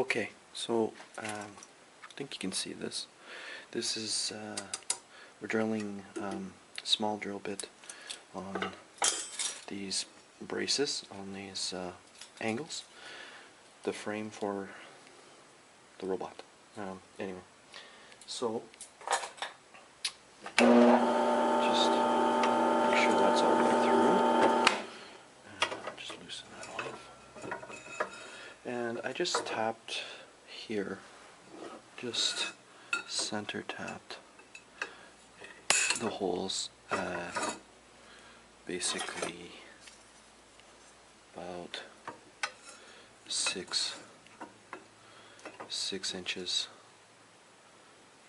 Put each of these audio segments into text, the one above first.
Okay, so I think you can see this. This is, we're drilling a small drill bit on these braces, on these angles, the frame for the robot. Anyway, so just make sure that's all the way through. Just loosen that off. And I just tapped here, just center tapped the holes at basically about 6 inches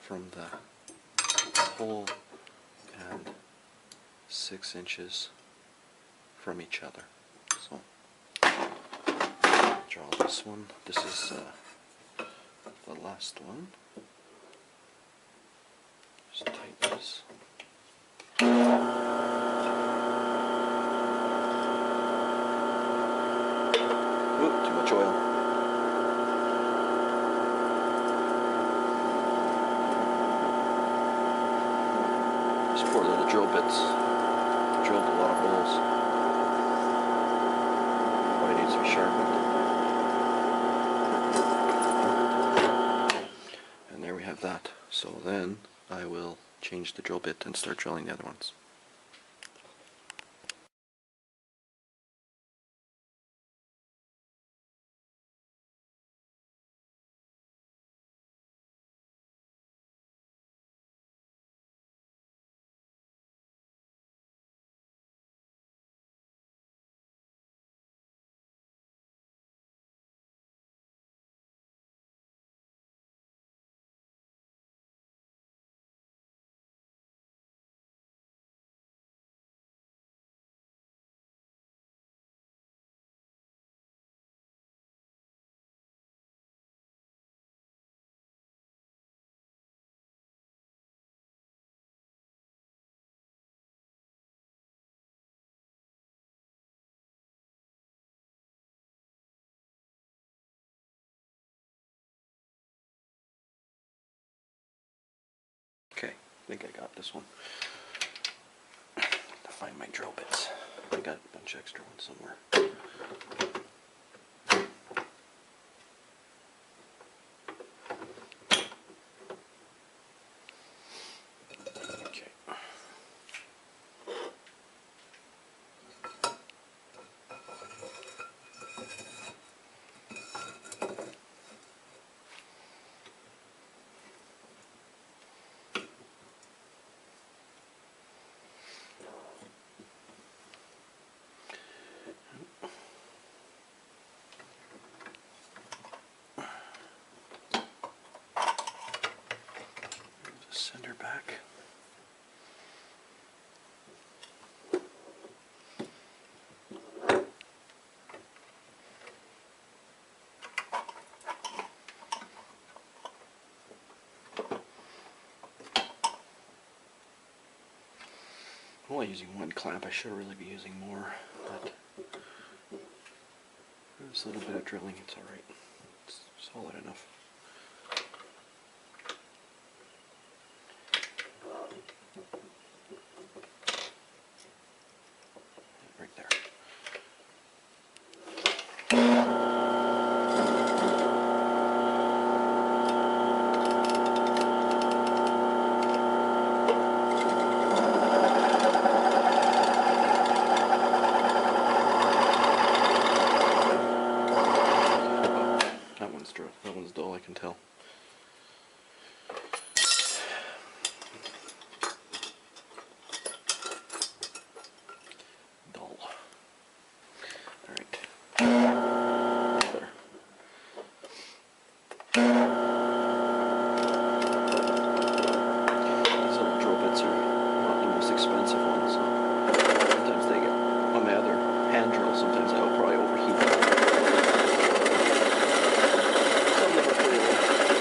from the hole and 6 inches from each other. So draw this one. This is the last one. Just tighten this. Oop, too much oil. These poor little drill bits drilled a lot of holes. Probably needs to be sharpened. And there we have that. So then I will change the drill bit and start drilling the other ones. Okay, I think I got this one. To find my drill bits. I got a bunch of extra ones somewhere. Okay. Center back. I'm only using one clamp. I should really be using more, but this little bit of drilling, it's alright. It's solid enough. Right there. That one's dull, I can tell. Dull. Alright. Better. These little drill bits are not the most expensive ones, so sometimes they get, on my other hand drill, sometimes I'll probably overheat them. Some of them are pretty low.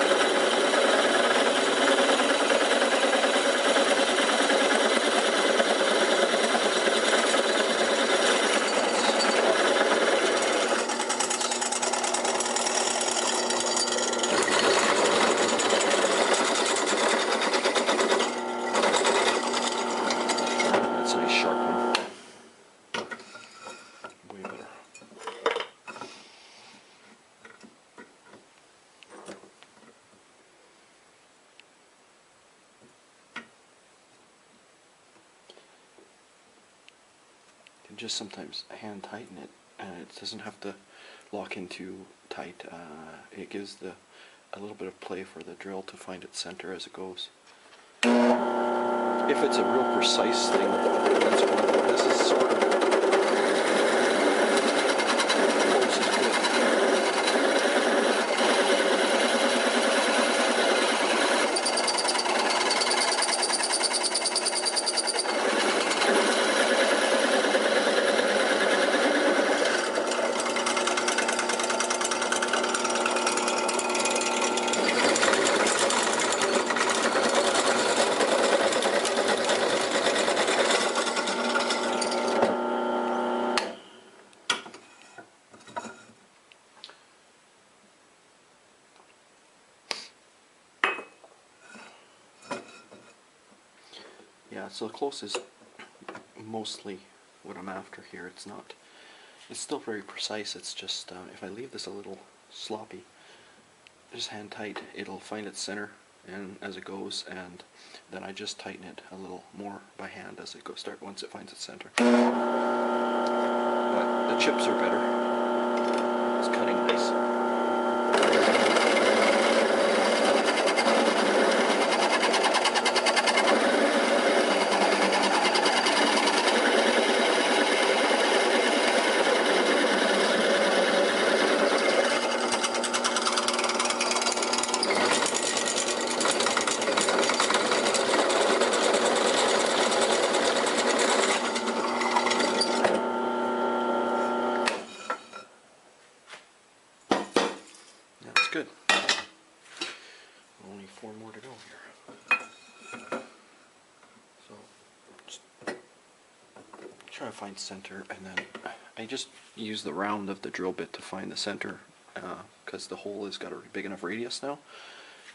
just sometimes hand tighten it, and it doesn't have to lock in too tight. It gives a little bit of play for the drill to find its center as it goes. If it's a real precise thing, that's one thing. This is sort of close is good. Yeah, so close is mostly what I'm after here. It's still very precise. It's just, if I leave this a little sloppy, just hand tight, it'll find its center and as it goes, and then I just tighten it a little more by hand as it goes, once it finds its center. But the chips are better. It's cutting nice. Good. Only 4 more to go here. So just try to find center, and then I just use the round of the drill bit to find the center, because the hole has got a big enough radius now,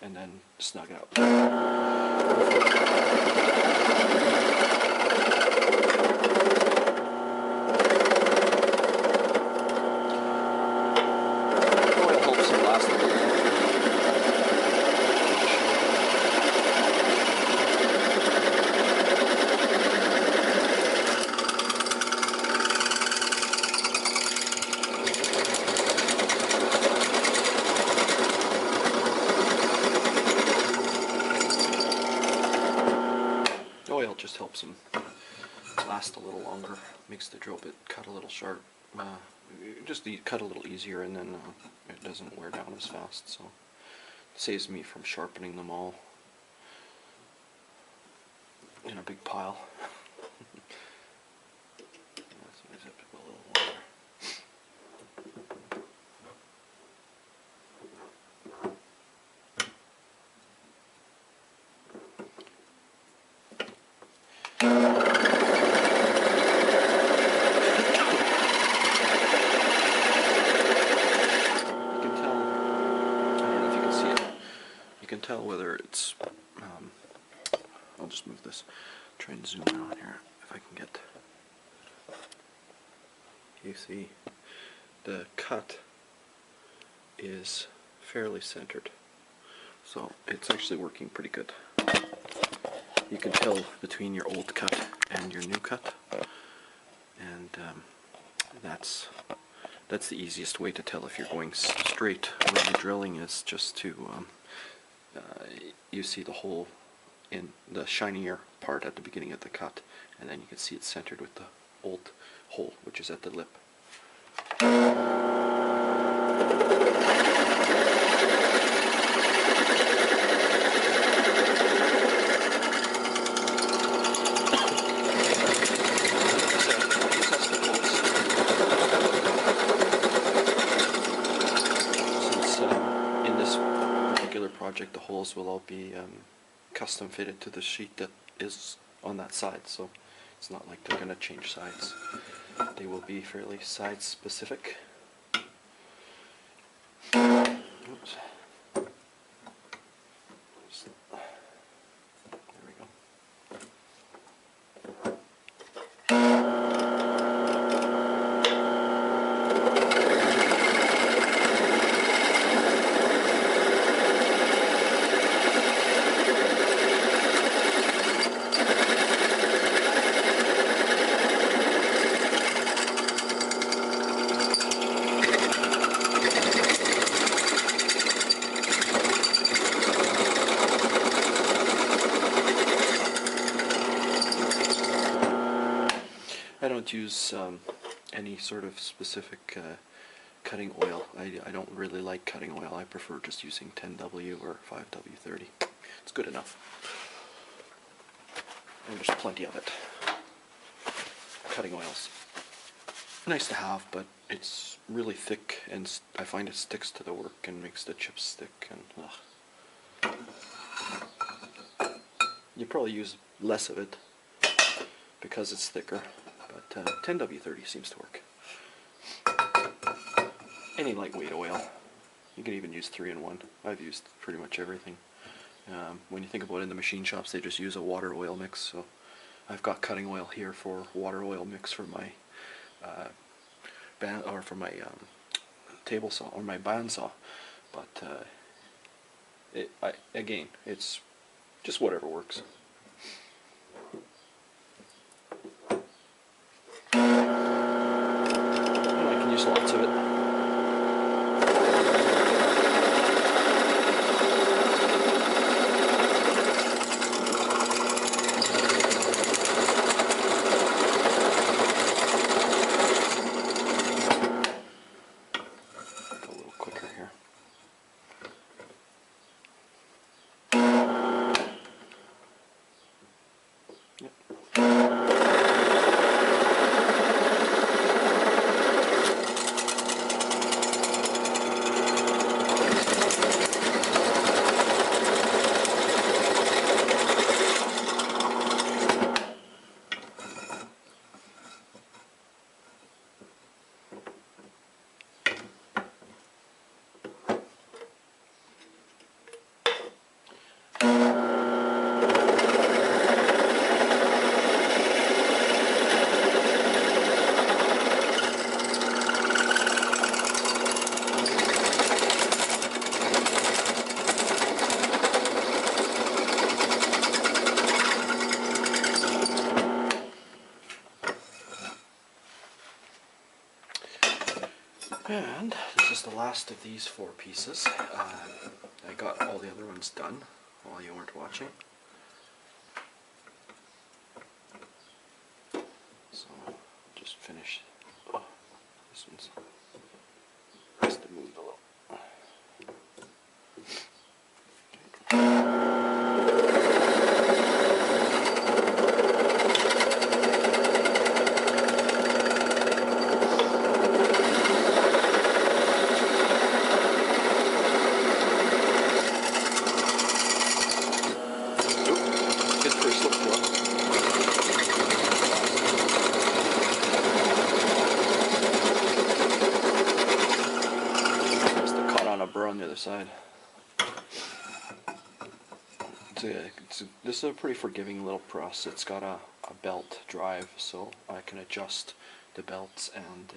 and then snug it up. Oil just helps them last a little longer, makes the drill bit cut a little sharp, just cut a little easier, and then it doesn't wear down as fast, so it saves me from sharpening them all in a big pile. Sometimes I have to go a little longer. You can tell whether it's, I'll just move this, try and zoom out here if I can get, you see the cut is fairly centered, so it's actually working pretty good. You can tell between your old cut and your new cut, and that's the easiest way to tell if you're going straight when you're drilling, is just to you see the hole in the shinier part at the beginning of the cut, and then you can see it's centered with the old hole, which is at the lip. Project, the holes will all be custom fitted to the sheet that is on that side, so it's not like they're going to change sides. They will be fairly side specific. Oops. There we go. don't use any sort of specific cutting oil. I don't really like cutting oil. I prefer just using 10W or 5W30. It's good enough. And there's plenty of it. Cutting oils. Nice to have, but it's really thick, and I find it sticks to the work and makes the chips stick. And you probably use less of it because it's thicker, but 10W30 seems to work. Any lightweight oil. You can even use 3-in-1. I've used pretty much everything. When you think about it, in the machine shops, they just use a water oil mix. So I've got cutting oil here for water oil mix for my table saw or my bandsaw. But again, it's just whatever works. And I can use lots of it. And this is the last of these 4 pieces. I got all the other ones done while you weren't watching. So just finish. Oh, this one's just to move a little. On the other side. This is a pretty forgiving little press. It's got a belt drive, so I can adjust the belts, and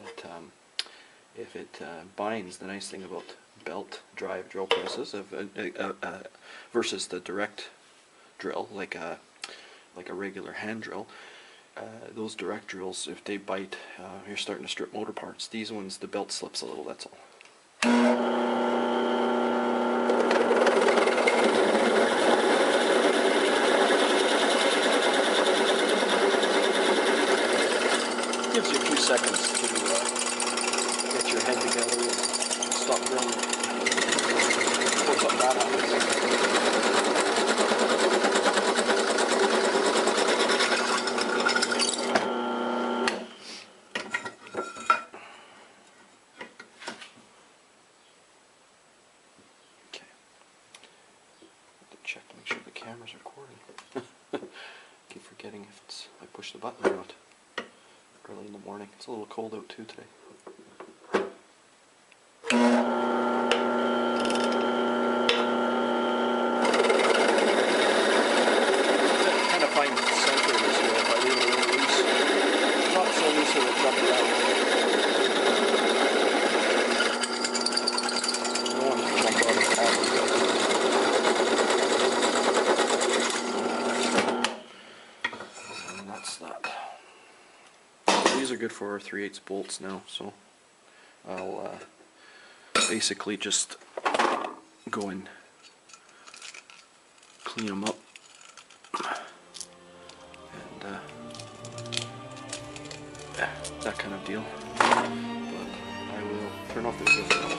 if it binds, the nice thing about belt drive drill presses versus the direct drill, like a regular hand drill, those direct drills, if they bite, you're starting to strip motor parts. These ones, the belt slips a little, that's all. Gives you a few seconds to get your head together and stop drilling before something bad happens. Okay. Check to make sure the camera's recording. Keep forgetting if I push the button or not. Early in the morning. It's a little cold out too today. I kind of find the center of this wheel, if I leave it a little loose, not so loose that it'll jump around. No one can jump out of the car. And that's that. These are good for 3/8 bolts now, so I'll basically just go and clean them up and that kind of deal. But I will turn off the video now.